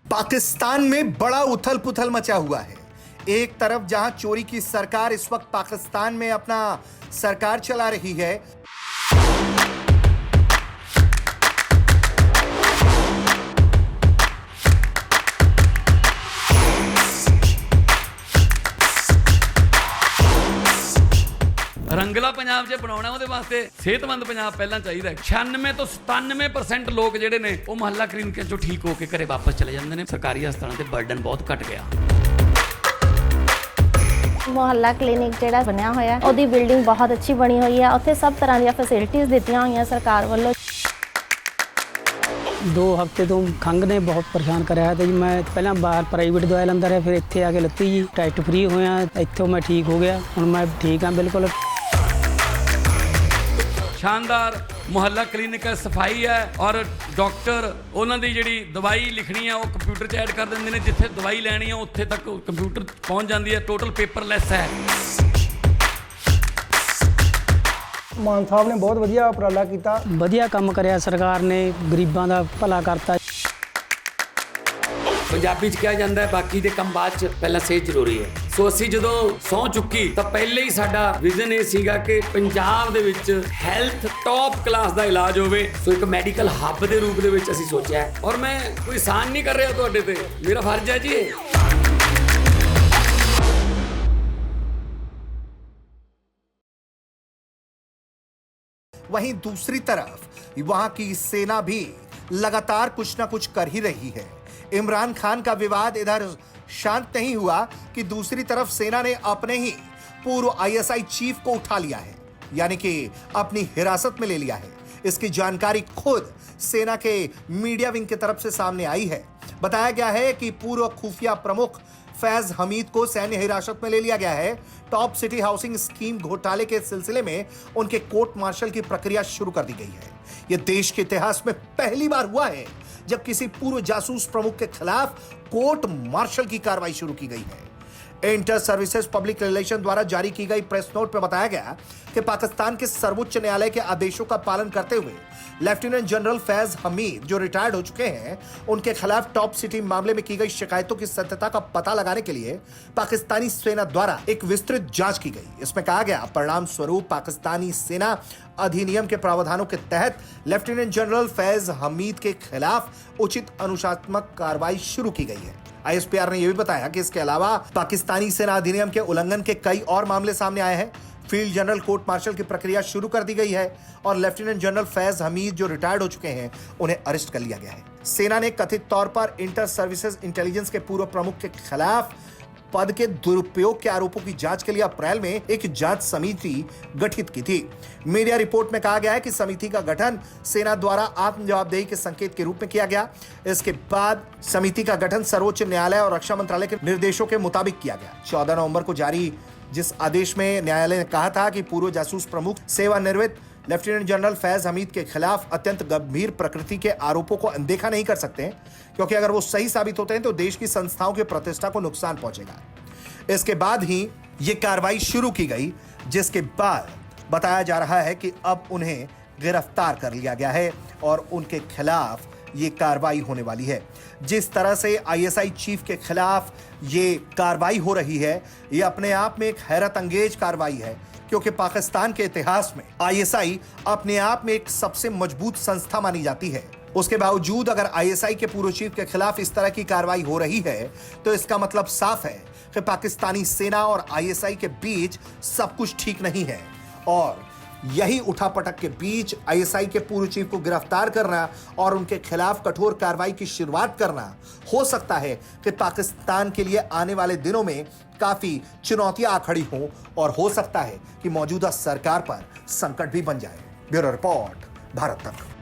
पाकिस्तान में बड़ा उथल पुथल मचा हुआ है। एक तरफ जहां चोरी की सरकार इस वक्त पाकिस्तान में अपना सरकार चला रही है, रंगला पंजाब जे बनाउणा ਉਹਦੇ ਵਾਸਤੇ ਸਿਹਤਮੰਦ ਪੰਜਾਬ ਪਹਿਲਾਂ ਚਾਹੀਦਾ। 96 ਤੋਂ 97% ਲੋਕ ਜਿਹੜੇ ਨੇ ਉਹ ਮੁਹੱਲਾ ਕਲੀਨਿਕਾਂ ਚੋਂ ਠੀਕ ਹੋ ਕੇ ਘਰੇ ਵਾਪਸ ਚਲੇ ਜਾਂਦੇ ਨੇ। ਸਰਕਾਰੀ ਹਸਪਤਾਲਾਂ ਤੇ ਬਰਡਨ ਬਹੁਤ ਘਟ ਗਿਆ। ਮੁਹੱਲਾ ਕਲੀਨਿਕ ਜਿਹੜਾ ਬਣਿਆ ਹੋਇਆ ਉਹਦੀ ਬਿਲਡਿੰਗ ਬਹੁਤ ਅੱਛੀ ਬਣੀ ਹੋਈ ਹੈ। ਉੱਥੇ ਸਭ ਤਰ੍ਹਾਂ ਦੀਆਂ ਫੈਸਿਲਿਟੀਆਂ ਦਿੱਤੀਆਂ ਹੋਈਆਂ ਸਰਕਾਰ ਵੱਲੋਂ। 2 ਹਫ਼ਤੇ ਤੋਂ ਖੰਘ ਨੇ ਬਹੁਤ ਪਰੇਸ਼ਾਨ ਕਰਿਆ ਤੇ ਜੀ ਮੈਂ ਪਹਿਲਾਂ ਬਾਹਰ ਪ੍ਰਾਈਵੇਟ ਦਵਾਈ ਲੈਂਦਾ ਰਿਹਾ, ਫਿਰ ਇੱਥੇ ਆ ਕੇ ਲੱਤੀ ਜੀ ਟੈਸਟ ਫ੍ਰੀ ਹੋਇਆ, ਇੱਥੋਂ ਮੈਂ ਠੀਕ ਹੋ ਗਿਆ। ਹੁਣ ਮੈਂ ਠੀਕ ਹਾਂ ਬਿਲਕੁਲ। शानदार मुहल्ला क्लिनिक है, सफाई है और डॉक्टर उन्होंने जी दवाई लिखनी है वो कंप्यूटर च ऐड कर देंगे ने। जिथे दवाई लैनी है उत्थे तक कंप्यूटर पहुँच जाती है। टोटल पेपरलैस है। मान साहब ने बहुत वधिया उपराला किया, ਵਧੀਆ ਕੰਮ ਕਰਿਆ ਸਰਕਾਰ ਨੇ, ਗਰੀਬਾਂ ਦਾ ਭਲਾ ਕਰਤਾ। पंजाबी च कहा जाता है बाकी दे कम बाद च पहला सेहत जरूरी है। सो असी जो सौ चुकी तो पहले ही साडा विजन ये सीगा कि पंजाब दे विच हैल्थ टॉप क्लास दा इलाज होवे। सो एक मैडिकल हब दे रूप दे विच असी सोचा है और मैं कोई एहसान नहीं कर रहा तुहाडे ते, मेरा फर्ज है जी। वहीं दूसरी तरफ वहां की सेना भी लगातार कुछ ना कुछ कर ही रही है। इमरान खान का विवाद इधर शांत नहीं हुआ कि दूसरी तरफ सेना ने अपने ही पूर्व आईएसआई चीफ को उठा लिया है, यानी कि अपनी हिरासत में ले लिया है। इसकी जानकारी खुद सेना के मीडिया विंग की तरफ से सामने आई है। बताया गया है कि पूर्व खुफिया प्रमुख फैज हमीद को सैन्य हिरासत में ले लिया गया है। टॉप सिटी हाउसिंग स्कीम घोटाले के सिलसिले में उनके कोर्ट मार्शल की प्रक्रिया शुरू कर दी गई है। यह देश के इतिहास में पहली बार हुआ है जब किसी पूर्व जासूस प्रमुख के खिलाफ कोर्ट मार्शल की कार्रवाई शुरू की गई है। इंटर सर्विसेज पब्लिक रिलेशन द्वारा जारी की गई प्रेस नोट में बताया गया कि पाकिस्तान के सर्वोच्च न्यायालय के आदेशों का पालन करते हुए लेफ्टिनेंट जनरल फैज हमीद, जो रिटायर्ड हो चुके हैं, उनके खिलाफ टॉप सिटी मामले में की गई शिकायतों की सत्यता का पता लगाने के लिए पाकिस्तानी सेना द्वारा एक विस्तृत जांच की गई। इसमें कहा गया परिणाम स्वरूप पाकिस्तानी सेना अधिनियम के प्रावधानों के तहत लेफ्टिनेंट जनरल फैज हमीद के खिलाफ उचित अनुशासनात्मक कार्रवाई शुरू की गई है। आईएसपीआर ने यह भी बताया कि इसके अलावा पाकिस्तानी सेना अधिनियम के उल्लंघन के कई और मामले सामने आए हैं। फील्ड जनरल कोर्ट मार्शल की प्रक्रिया शुरू कर दी गई है और लेफ्टिनेंट जनरल फैज हमीद, जो रिटायर्ड हो चुके हैं, उन्हें अरेस्ट कर लिया गया है। सेना ने कथित तौर पर इंटर सर्विसेज इंटेलिजेंस के पूर्व प्रमुख के खिलाफ पद के दुरुपयोग के आरोपों की जांच के लिए अप्रैल में एक जांच समिति गठित की थी। मीडिया रिपोर्ट में कहा गया है कि समिति का गठन सेना द्वारा आत्म जवाबदेही के संकेत के रूप में किया गया। इसके बाद समिति का गठन सर्वोच्च न्यायालय और रक्षा मंत्रालय के निर्देशों के मुताबिक किया गया। 14 नवंबर को जारी जिस आदेश में न्यायालय ने कहा था कि पूर्व जासूस प्रमुख सेवानिवृत्त लेफ्टिनेंट जनरल फैज हमीद के खिलाफ अत्यंत गंभीर प्रकृति के आरोपों को अनदेखा नहीं कर सकते, क्योंकि अगर वो सही साबित होते हैं तो देश की संस्थाओं की प्रतिष्ठा को नुकसान पहुंचेगा। इसके बाद ही ये कार्रवाई शुरू की गई, जिसके बाद बताया जा रहा है कि अब उन्हें गिरफ्तार कर लिया गया है और उनके खिलाफ ये कार्रवाई होने वाली है। जिस तरह से आईएसआई चीफ के खिलाफ ये कार्रवाई हो रही है, ये अपने आप में एक हैरत अंगेज कार्रवाई है, क्योंकि पाकिस्तान के इतिहास में आईएसआई अपने आप में एक सबसे मजबूत संस्था मानी जाती है। उसके बावजूद अगर आईएसआई के पूर्व चीफ के खिलाफ इस तरह की कार्रवाई हो रही है तो इसका मतलब साफ है कि पाकिस्तानी सेना और आईएसआई के बीच सब कुछ ठीक नहीं है। और यही उठापटक के बीच आईएसआई के पूर्व चीफ को गिरफ्तार करना और उनके खिलाफ कठोर कार्रवाई की शुरुआत करना हो सकता है कि पाकिस्तान के लिए आने वाले दिनों में काफी चुनौतियां आ खड़ी हों और हो सकता है कि मौजूदा सरकार पर संकट भी बन जाए। ब्यूरो रिपोर्ट, भारत तक।